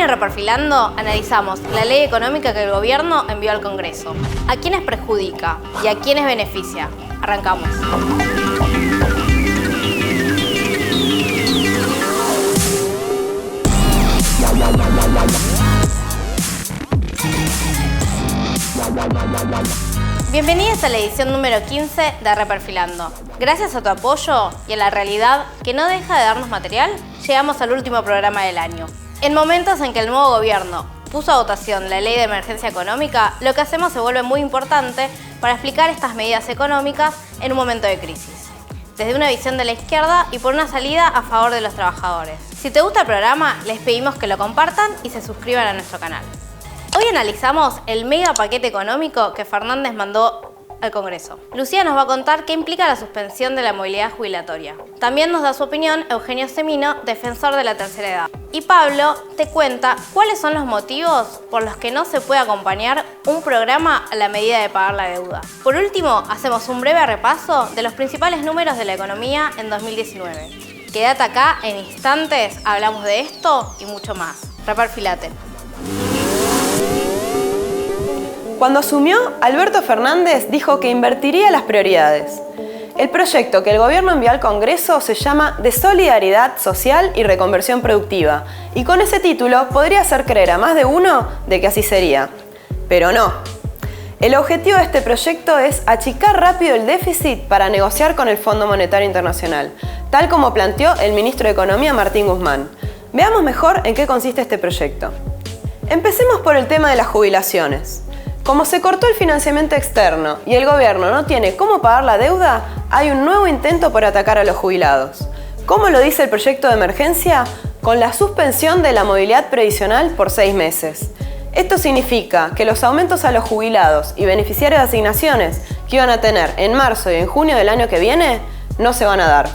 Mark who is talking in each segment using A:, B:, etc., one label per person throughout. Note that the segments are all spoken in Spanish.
A: en Reperfilando analizamos la ley económica que el gobierno envió al Congreso. ¿A quiénes perjudica y a quiénes beneficia? Arrancamos. Bienvenidos a la edición número 15 de Reperfilando. Gracias a tu apoyo y a la realidad que no deja de darnos material, llegamos al último programa del año. En momentos en que el nuevo gobierno puso a votación la ley de emergencia económica, lo que hacemos se vuelve muy importante para explicar estas medidas económicas en un momento de crisis, desde una visión de la izquierda y por una salida a favor de los trabajadores. Si te gusta el programa, les pedimos que lo compartan y se suscriban a nuestro canal. Hoy analizamos el mega paquete económico que Fernández mandó al Congreso. Lucía nos va a contar qué implica la suspensión de la movilidad jubilatoria. También nos da su opinión Eugenio Semino, defensor de la tercera edad. Y Pablo te cuenta cuáles son los motivos por los que no se puede acompañar un programa a la medida de pagar la deuda. Por último, hacemos un breve repaso de los principales números de la economía en 2019. Quédate acá, en instantes hablamos de esto y mucho más. Reperfilate.
B: Cuando asumió, Alberto Fernández dijo que invertiría las prioridades. El proyecto que el gobierno envió al Congreso se llama de Solidaridad Social y Reconversión Productiva, y con ese título podría hacer creer a más de uno de que así sería. Pero no. El objetivo de este proyecto es achicar rápido el déficit para negociar con el Fondo Monetario Internacional, tal como planteó el ministro de Economía Martín Guzmán. Veamos mejor en qué consiste este proyecto. Empecemos por el tema de las jubilaciones. Como se cortó el financiamiento externo y el gobierno no tiene cómo pagar la deuda, hay un nuevo intento por atacar a los jubilados. ¿Cómo lo dice el proyecto de emergencia? Con la suspensión de la movilidad previsional por 6 meses. Esto significa que los aumentos a los jubilados y beneficiarios de asignaciones que iban a tener en marzo y en junio del año que viene no se van a dar.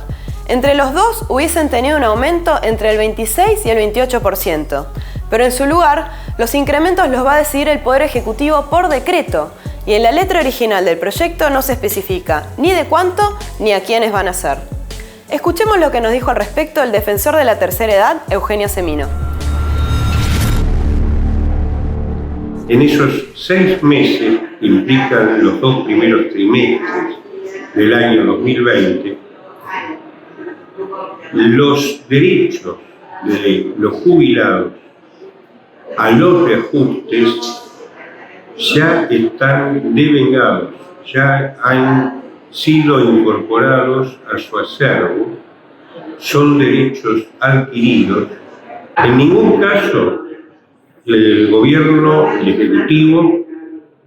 B: Entre los dos hubiesen tenido un aumento entre el 26 y el 28%, pero en su lugar los incrementos los va a decidir el Poder Ejecutivo por decreto, y en la letra original del proyecto no se especifica ni de cuánto ni a quiénes van a ser. Escuchemos lo que nos dijo al respecto el defensor de la tercera edad, Eugenio Semino.
C: En esos 6 meses que implican los 2 primeros trimestres del año 2020, los derechos de los jubilados a los reajustes ya están devengados, ya han sido incorporados a su acervo, son derechos adquiridos. En ningún caso el gobierno, el Ejecutivo,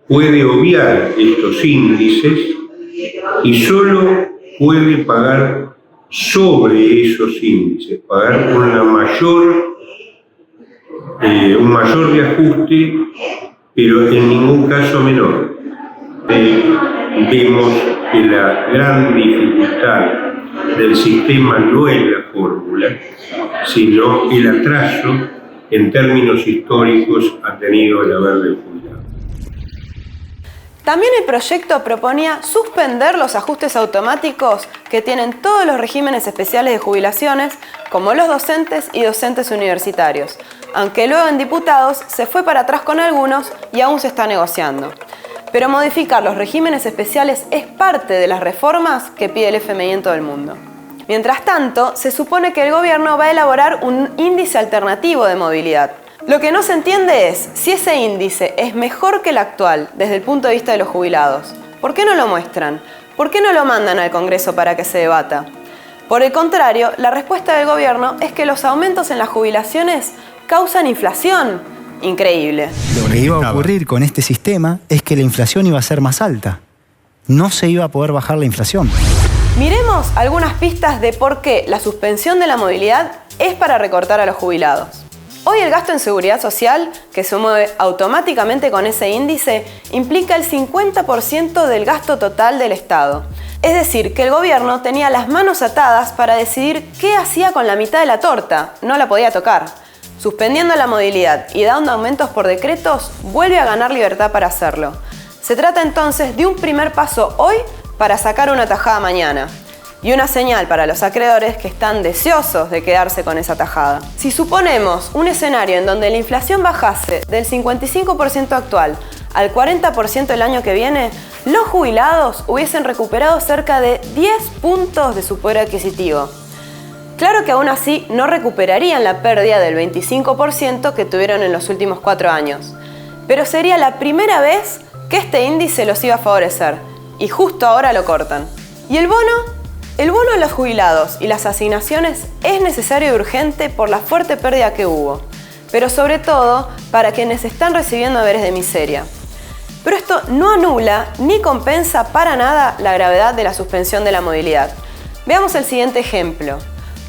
C: puede obviar estos índices y solo puede pagar sobre esos índices, pagar con un mayor reajuste, pero en ningún caso menor. Vemos que la gran dificultad del sistema no es la fórmula, sino el atraso en términos históricos ha tenido el haber del jubilado.
B: También el proyecto proponía suspender los ajustes automáticos que tienen todos los regímenes especiales de jubilaciones, como los docentes y docentes universitarios, aunque luego en diputados se fue para atrás con algunos y aún se está negociando. Pero modificar los regímenes especiales es parte de las reformas que pide el FMI en todo el mundo. Mientras tanto, se supone que el gobierno va a elaborar un índice alternativo de movilidad. Lo que no se entiende es si ese índice es mejor que el actual desde el punto de vista de los jubilados. ¿Por qué no lo muestran? ¿Por qué no lo mandan al Congreso para que se debata? Por el contrario, la respuesta del gobierno es que los aumentos en las jubilaciones causan inflación. Increíble.
D: Lo que iba a ocurrir con este sistema es que la inflación iba a ser más alta. No se iba a poder bajar la inflación.
B: Miremos algunas pistas de por qué la suspensión de la movilidad es para recortar a los jubilados. Hoy el gasto en seguridad social, que se mueve automáticamente con ese índice, implica el 50% del gasto total del Estado. Es decir, que el gobierno tenía las manos atadas para decidir qué hacía con la mitad de la torta, no la podía tocar. Suspendiendo la movilidad y dando aumentos por decretos, vuelve a ganar libertad para hacerlo. Se trata entonces de un primer paso hoy para sacar una tajada mañana. y una señal para los acreedores que están deseosos de quedarse con esa tajada. Si suponemos un escenario en donde la inflación bajase del 55% actual al 40% el año que viene, los jubilados hubiesen recuperado cerca de 10 puntos de su poder adquisitivo. Claro que aún así no recuperarían la pérdida del 25% que tuvieron en los últimos 4 años, pero sería la primera vez que este índice los iba a favorecer, y justo ahora lo cortan. ¿Y el bono? El bono a los jubilados y las asignaciones es necesario y urgente por la fuerte pérdida que hubo, pero sobre todo para quienes están recibiendo haberes de miseria. Pero esto no anula ni compensa para nada la gravedad de la suspensión de la movilidad. Veamos el siguiente ejemplo.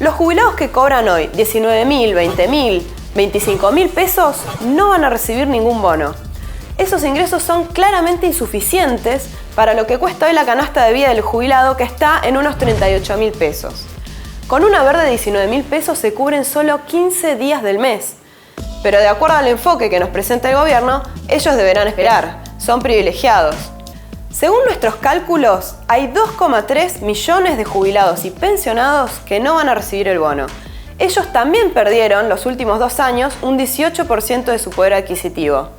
B: Los jubilados que cobran hoy 19.000, 20.000, 25.000 pesos no van a recibir ningún bono. Esos ingresos son claramente insuficientes para lo que cuesta hoy la canasta de vida del jubilado, que está en unos 38.000 pesos. Con un haber de 19.000 pesos se cubren solo 15 días del mes. Pero de acuerdo al enfoque que nos presenta el gobierno, ellos deberán esperar. Son privilegiados. Según nuestros cálculos, hay 2,3 millones de jubilados y pensionados que no van a recibir el bono. Ellos también perdieron los últimos 2 años un 18% de su poder adquisitivo.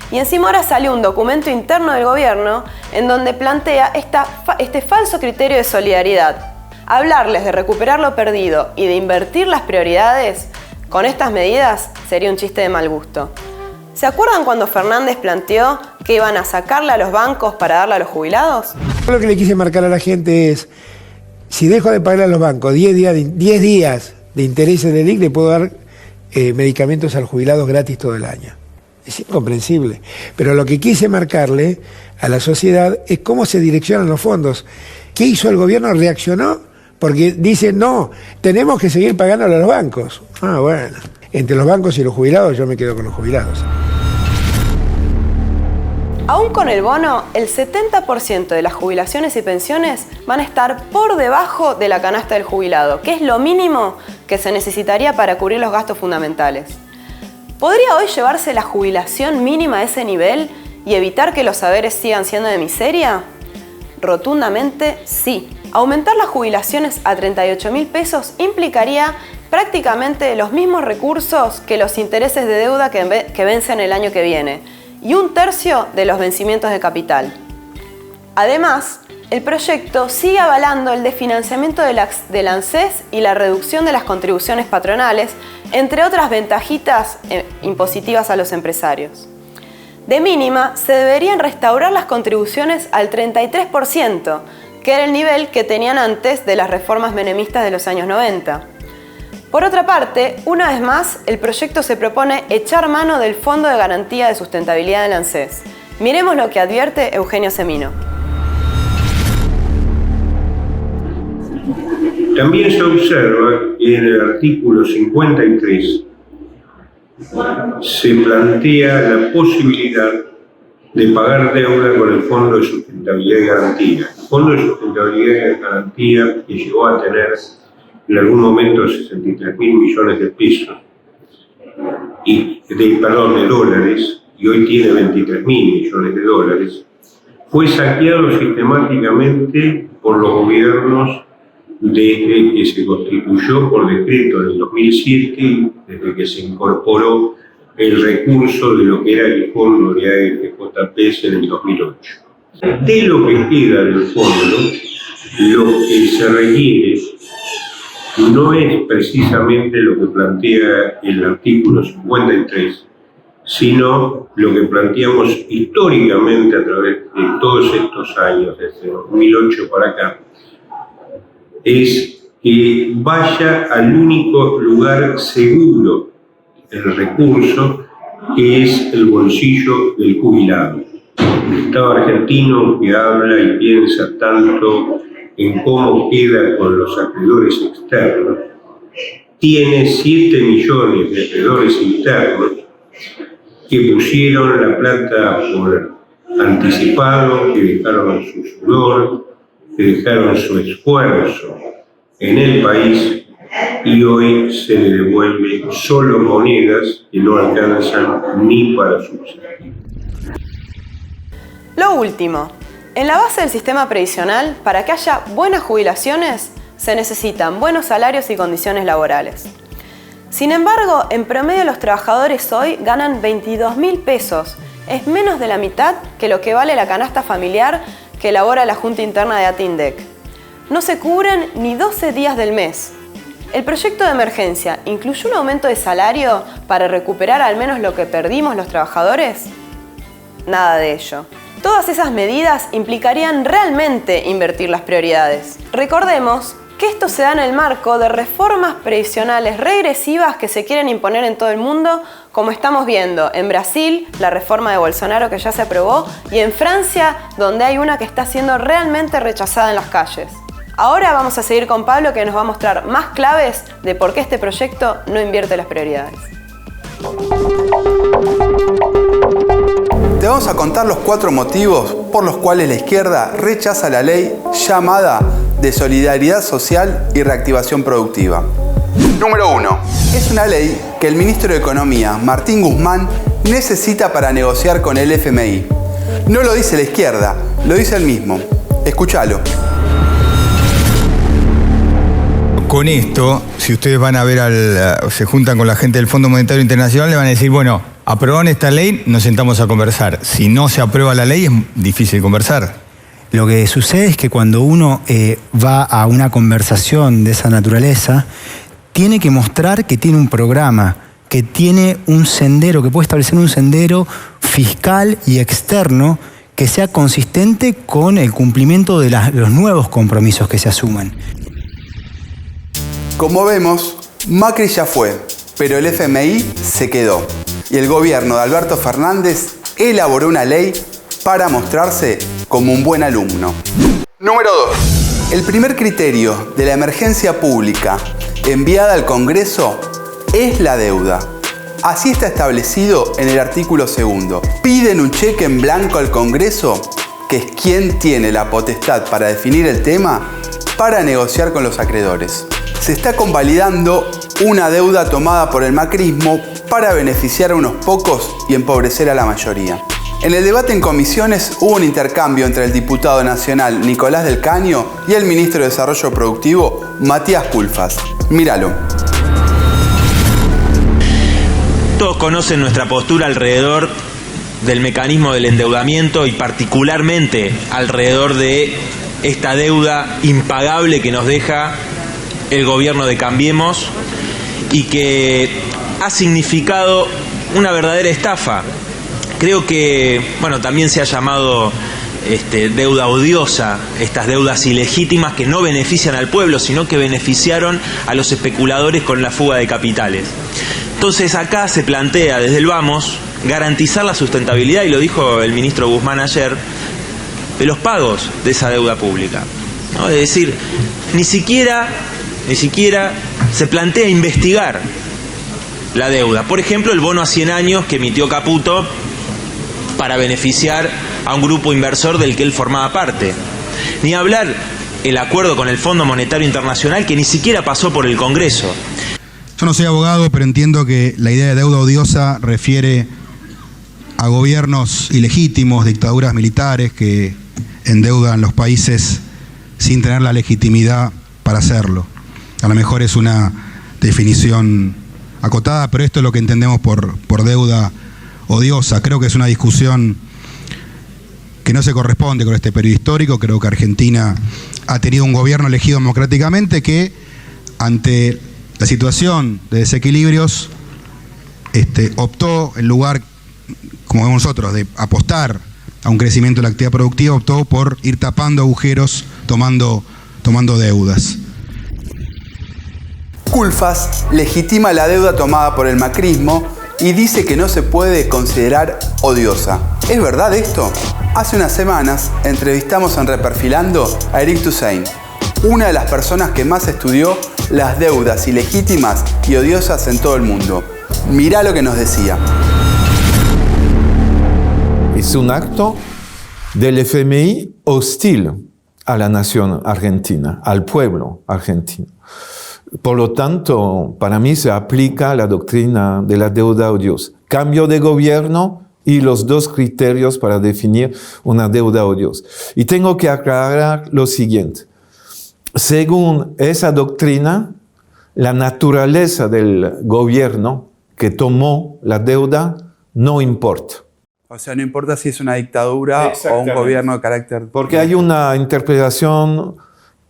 B: Y encima ahora salió un documento interno del gobierno en donde plantea este falso criterio de solidaridad. Hablarles de recuperar lo perdido y de invertir las prioridades con estas medidas sería un chiste de mal gusto. ¿Se acuerdan cuando Fernández planteó que iban a sacarle a los bancos para darle a los jubilados?
E: Lo que le quise marcar a la gente es, si dejo de pagar a los bancos 10 días de interés en el IC, le puedo dar medicamentos a los jubilados gratis todo el año. Es incomprensible. Pero lo que quise marcarle a la sociedad es cómo se direccionan los fondos. ¿Qué hizo el gobierno? Reaccionó porque dice, no, tenemos que seguir pagándole a los bancos. Ah, bueno. Entre los bancos y los jubilados, yo me quedo con los jubilados.
B: Aún con el bono, el 70% de las jubilaciones y pensiones van a estar por debajo de la canasta del jubilado, que es lo mínimo que se necesitaría para cubrir los gastos fundamentales. ¿Podría hoy llevarse la jubilación mínima a ese nivel y evitar que los haberes sigan siendo de miseria? Rotundamente sí. Aumentar las jubilaciones a 38.000 pesos implicaría prácticamente los mismos recursos que los intereses de deuda que vencen el año que viene y 1/3 de los vencimientos de capital. Además, el proyecto sigue avalando el desfinanciamiento del ANSES y la reducción de las contribuciones patronales, entre otras ventajitas impositivas a los empresarios. De mínima, se deberían restaurar las contribuciones al 33%, que era el nivel que tenían antes de las reformas menemistas de los años 90. Por otra parte, una vez más, el proyecto se propone echar mano del Fondo de Garantía de Sustentabilidad del ANSES. Miremos lo que advierte Eugenio Semino.
C: También se observa que en el artículo 53 se plantea la posibilidad de pagar deuda con el Fondo de Sustentabilidad y Garantía. El Fondo de Sustentabilidad y Garantía, que llegó a tener en algún momento 63.000 millones de pesos, de dólares, y hoy tiene 23.000 millones de dólares, fue saqueado sistemáticamente por los gobiernos desde que se constituyó por decreto en el 2007 y desde que se incorporó el recurso de lo que era el fondo de AFJPs en el 2008. De lo que queda del fondo, lo que se requiere no es precisamente lo que plantea el artículo 53, sino lo que planteamos históricamente a través de todos estos años, desde 2008 para acá, es que vaya al único lugar seguro el recurso, que es el bolsillo del jubilado. El Estado argentino, que habla y piensa tanto en cómo queda con los acreedores externos, tiene 7 millones de acreedores internos que pusieron la plata por anticipado, que dejaron su sudor, que dejaron su esfuerzo en el país, y hoy se le devuelve solo monedas que no alcanzan ni para subsistir.
B: Lo último, en la base del sistema previsional, para que haya buenas jubilaciones, se necesitan buenos salarios y condiciones laborales. Sin embargo, en promedio los trabajadores hoy ganan 22.000 pesos. Es menos de la mitad que lo que vale la canasta familiar que elabora la Junta Interna de ATINDEC. No se cubren ni 12 días del mes. ¿El proyecto de emergencia incluyó un aumento de salario para recuperar al menos lo que perdimos los trabajadores? Nada de ello. Todas esas medidas implicarían realmente invertir las prioridades. Recordemos que esto se da en el marco de reformas previsionales regresivas que se quieren imponer en todo el mundo, como estamos viendo en Brasil, la reforma de Bolsonaro que ya se aprobó, y en Francia, donde hay una que está siendo realmente rechazada en las calles. Ahora vamos a seguir con Pablo, que nos va a mostrar más claves de por qué este proyecto no invierte las prioridades.
F: Te vamos a contar los 4 motivos por los cuales la izquierda rechaza la ley llamada de solidaridad social y reactivación productiva. Número 1. Es una ley que el ministro de Economía, Martín Guzmán, necesita para negociar con el FMI. No lo dice la izquierda, lo dice él mismo. Escúchalo.
G: Con esto, si ustedes van a ver, se juntan con la gente del Fondo Monetario Internacional, le van a decir, bueno, aprobaron esta ley, nos sentamos a conversar. Si no se aprueba la ley, es difícil conversar.
D: Lo que sucede es que cuando uno va a una conversación de esa naturaleza, tiene que mostrar que tiene un programa, que tiene un sendero, que puede establecer un sendero fiscal y externo que sea consistente con el cumplimiento de los nuevos compromisos que se asuman.
F: Como vemos, Macri ya fue, pero el FMI se quedó. Y el gobierno de Alberto Fernández elaboró una ley para mostrarse como un buen alumno. Número 2. El primer criterio de la emergencia pública enviada al Congreso es la deuda. Así está establecido en el artículo 2. Piden un cheque en blanco al Congreso, que es quien tiene la potestad para definir el tema, para negociar con los acreedores. Se está convalidando una deuda tomada por el macrismo para beneficiar a unos pocos y empobrecer a la mayoría. En el debate en comisiones hubo un intercambio entre el diputado nacional Nicolás del Caño y el ministro de Desarrollo Productivo Matías Culfas. Míralo.
H: Todos conocen nuestra postura alrededor del mecanismo del endeudamiento y particularmente alrededor de esta deuda impagable que nos deja el gobierno de Cambiemos y que ha significado una verdadera estafa. Creo que, también se ha llamado deuda odiosa, estas deudas ilegítimas que no benefician al pueblo, sino que beneficiaron a los especuladores con la fuga de capitales. Entonces acá se plantea desde el Vamos garantizar la sustentabilidad, y lo dijo el ministro Guzmán ayer, de los pagos de esa deuda pública, ¿no? Es decir, ni siquiera se plantea investigar la deuda. Por ejemplo, el bono a 100 años que emitió Caputo para beneficiar a un grupo inversor del que él formaba parte. Ni hablar el acuerdo con el Fondo Monetario Internacional, que ni siquiera pasó por el Congreso.
I: Yo no soy abogado, pero entiendo que la idea de deuda odiosa refiere a gobiernos ilegítimos, dictaduras militares que endeudan los países sin tener la legitimidad para hacerlo. A lo mejor es una definición acotada, pero esto es lo que entendemos por deuda odiosa. Creo que es una discusión que no se corresponde con este periodo histórico. Creo que Argentina ha tenido un gobierno elegido democráticamente que, ante la situación de desequilibrios, optó, en lugar, como vemos nosotros, de apostar a un crecimiento de la actividad productiva, optó por ir tapando agujeros, tomando deudas.
F: Culfas legitima la deuda tomada por el macrismo y dice que no se puede considerar odiosa. ¿Es verdad esto? Hace unas semanas entrevistamos en Reperfilando a Eric Toussaint, una de las personas que más estudió las deudas ilegítimas y odiosas en todo el mundo. Mirá lo que nos decía.
J: Es un acto del FMI hostil a la nación argentina, al pueblo argentino. Por lo tanto, para mí se aplica la doctrina de la deuda odiosa. Cambio de gobierno y los dos criterios para definir una deuda odiosa. Y tengo que aclarar lo siguiente. según esa doctrina, la naturaleza del gobierno que tomó la deuda no importa.
F: O sea, no importa si es una dictadura o un gobierno de carácter...
J: Porque hay una interpretación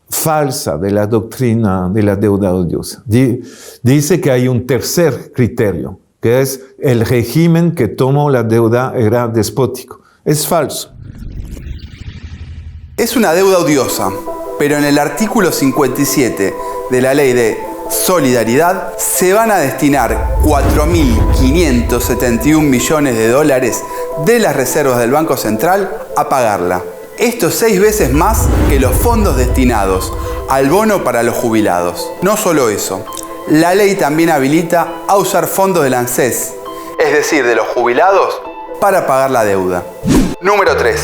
J: falsa de la doctrina de la deuda odiosa. Dice que hay un tercer criterio, que es el régimen que tomó la deuda era despótico. Es falso.
F: Es una deuda odiosa, pero en el artículo 57 de la Ley de Solidaridad se van a destinar 4.571 millones de dólares de las reservas del Banco Central a pagarla. Esto es 6 veces más que los fondos destinados al bono para los jubilados. No solo eso, la ley también habilita a usar fondos del ANSES, es decir, de los jubilados, para pagar la deuda. Número 3.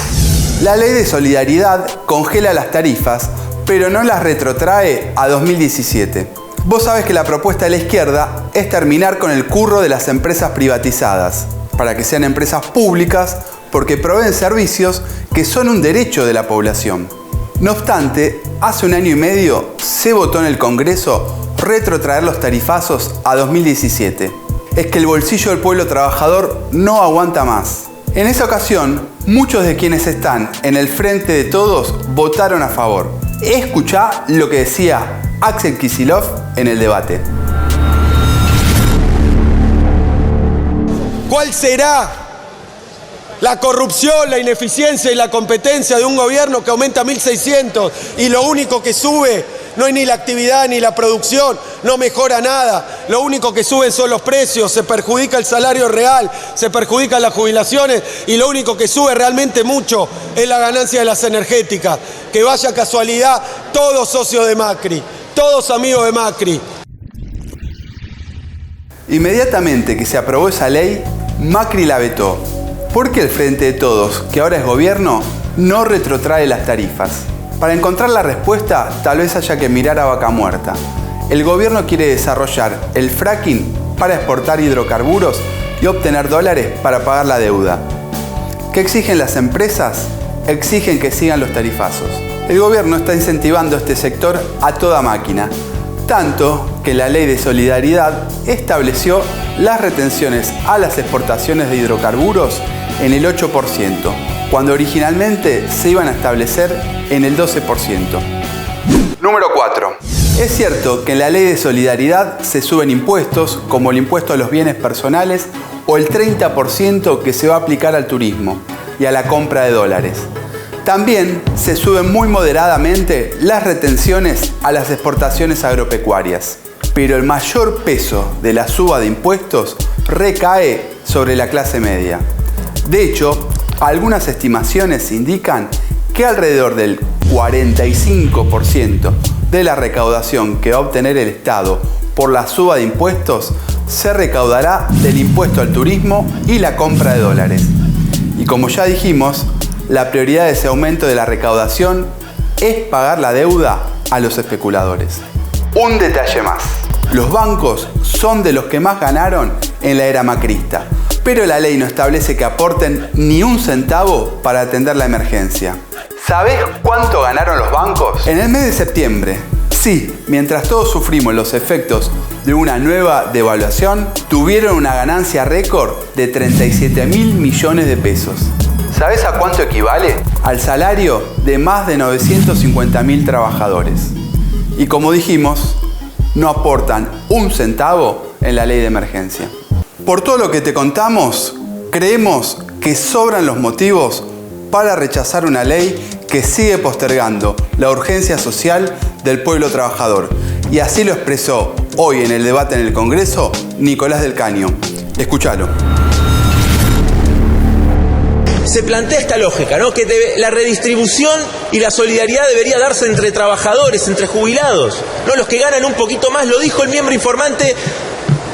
F: La Ley de Solidaridad congela las tarifas, pero no las retrotrae a 2017. Vos sabés que la propuesta de la izquierda es terminar con el curro de las empresas privatizadas, para que sean empresas públicas porque proveen servicios que son un derecho de la población. No obstante, hace 1 año y medio se votó en el Congreso retrotraer los tarifazos a 2017. Es que el bolsillo del pueblo trabajador no aguanta más. En esa ocasión, muchos de quienes están en el frente de todos votaron a favor. Escuchá lo que decía Axel Kicillof en el debate.
K: ¿Cuál será la corrupción, la ineficiencia y la competencia de un gobierno que aumenta 1.600 y lo único que sube no es ni la actividad ni la producción, no mejora nada, lo único que suben son los precios, se perjudica el salario real, se perjudican las jubilaciones y lo único que sube realmente mucho es la ganancia de las energéticas? Que vaya casualidad, todos socios de Macri, todos amigos de Macri.
F: Inmediatamente que se aprobó esa ley, Macri la vetó. Porque el Frente de Todos, que ahora es gobierno, no retrotrae las tarifas. Para encontrar la respuesta, tal vez haya que mirar a vaca muerta. El gobierno quiere desarrollar el fracking para exportar hidrocarburos y obtener dólares para pagar la deuda. ¿Qué exigen las empresas? Exigen que sigan los tarifazos. El gobierno está incentivando a este sector a toda máquina. Tanto que la Ley de Solidaridad estableció las retenciones a las exportaciones de hidrocarburos en el 8%, cuando originalmente se iban a establecer en el 12%. Número 4. Es cierto que en la Ley de Solidaridad se suben impuestos, como el impuesto a los bienes personales o el 30% que se va a aplicar al turismo y a la compra de dólares. También se suben muy moderadamente las retenciones a las exportaciones agropecuarias. Pero el mayor peso de la suba de impuestos recae sobre la clase media. De hecho, algunas estimaciones indican que alrededor del 45% de la recaudación que va a obtener el Estado por la suba de impuestos se recaudará del impuesto al turismo y la compra de dólares. Y como ya dijimos, la prioridad de ese aumento de la recaudación es pagar la deuda a los especuladores. Un detalle más. Los bancos son de los que más ganaron en la era macrista, pero la ley no establece que aporten ni un centavo para atender la emergencia. ¿Sabés cuánto ganaron los bancos? En el mes de septiembre. Sí, mientras todos sufrimos los efectos de una nueva devaluación, tuvieron una ganancia récord de 37.000 millones de pesos. ¿Sabés a cuánto equivale? Al salario de más de 950.000 trabajadores. Y como dijimos, no aportan un centavo en la ley de emergencia. Por todo lo que te contamos, creemos que sobran los motivos para rechazar una ley que sigue postergando la urgencia social del pueblo trabajador. Y así lo expresó hoy en el debate en el Congreso Nicolás del Caño. Escúchalo.
H: Se plantea esta lógica, ¿no? Que la redistribución y la solidaridad debería darse entre trabajadores, entre jubilados, ¿no? Los que ganan un poquito más, lo dijo el miembro informante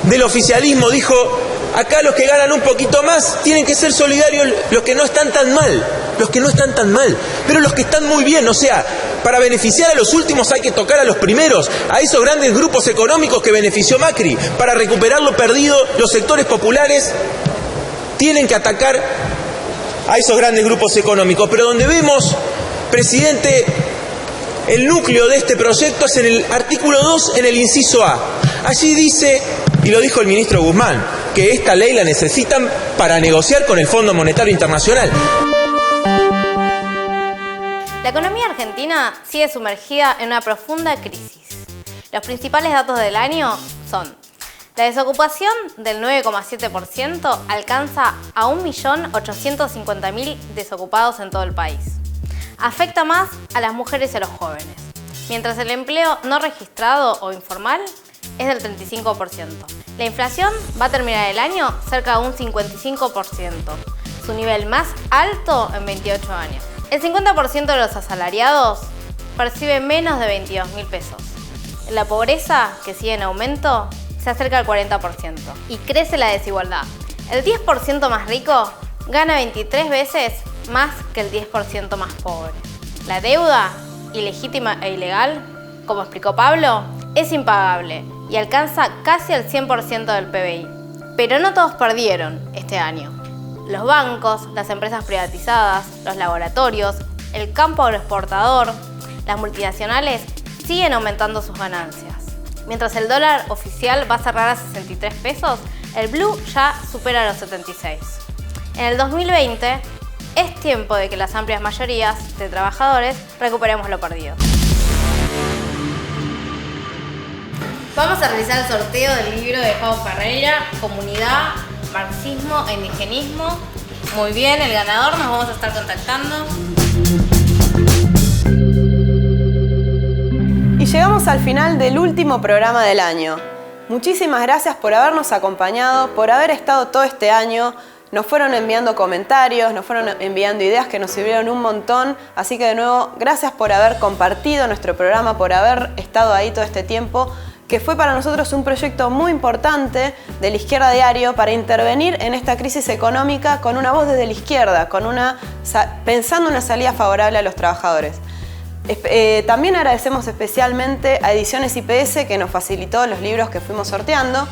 H: del oficialismo, dijo, acá los que ganan un poquito más tienen que ser solidarios los que no están tan mal, pero los que están muy bien, o sea, para beneficiar a los últimos hay que tocar a los primeros, a esos grandes grupos económicos que benefició Macri. Para recuperar lo perdido, los sectores populares tienen que atacar a esos grandes grupos económicos. Pero donde vemos, presidente, El núcleo de este proyecto es en el artículo 2, en el inciso A. Allí dice, y lo dijo el ministro Guzmán, que esta ley la necesitan para negociar con el Fondo Monetario Internacional.
A: La economía argentina sigue sumergida en una profunda crisis. Los principales datos del año son: la desocupación del 9,7% alcanza a 1.850.000 desocupados en todo el país. Afecta más a las mujeres y a los jóvenes, mientras el empleo no registrado o informal es del 35%. La inflación va a terminar el año cerca de un 55%, su nivel más alto en 28 años. El 50% de los asalariados percibe menos de 22.000 pesos. La pobreza, que sigue en aumento, se acerca al 40% y crece la desigualdad. El 10% más rico gana 23 veces más que el 10% más pobre. La deuda, ilegítima e ilegal, como explicó Pablo, es impagable y alcanza casi el 100% del PBI. Pero no todos perdieron este año. Los bancos, las empresas privatizadas, los laboratorios, el campo agroexportador, las multinacionales siguen aumentando sus ganancias. Mientras el dólar oficial va a cerrar a 63 pesos, el blue ya supera los 76. En el 2020 es tiempo de que las amplias mayorías de trabajadores recuperemos lo perdido. Vamos a realizar el sorteo del libro de Pau Ferreira, Comunidad, Marxismo e Indigenismo. Muy bien, el ganador nos vamos a estar contactando.
B: Y llegamos al final del último programa del año. Muchísimas gracias por habernos acompañado, por haber estado todo este año. Nos fueron enviando comentarios, nos fueron enviando ideas que nos sirvieron un montón. Así que de nuevo, gracias por haber compartido nuestro programa, por haber estado ahí todo este tiempo, que fue para nosotros un proyecto muy importante de La Izquierda Diario para intervenir en esta crisis económica con una voz desde la izquierda, pensando una salida favorable a los trabajadores. También agradecemos especialmente a Ediciones IPS, que nos facilitó los libros que fuimos sorteando,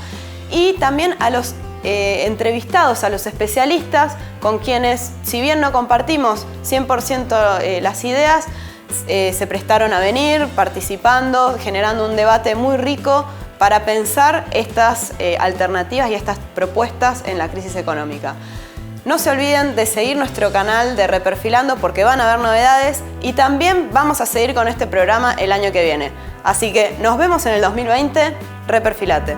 B: y también a los entrevistados, a los especialistas, con quienes, si bien no compartimos 100% las ideas, se prestaron a venir, participando, generando un debate muy rico para pensar estas alternativas y estas propuestas en la crisis económica. No se olviden de seguir nuestro canal de Reperfilando porque van a haber novedades y también vamos a seguir con este programa el año que viene. Así que nos vemos en el 2020. Reperfilate.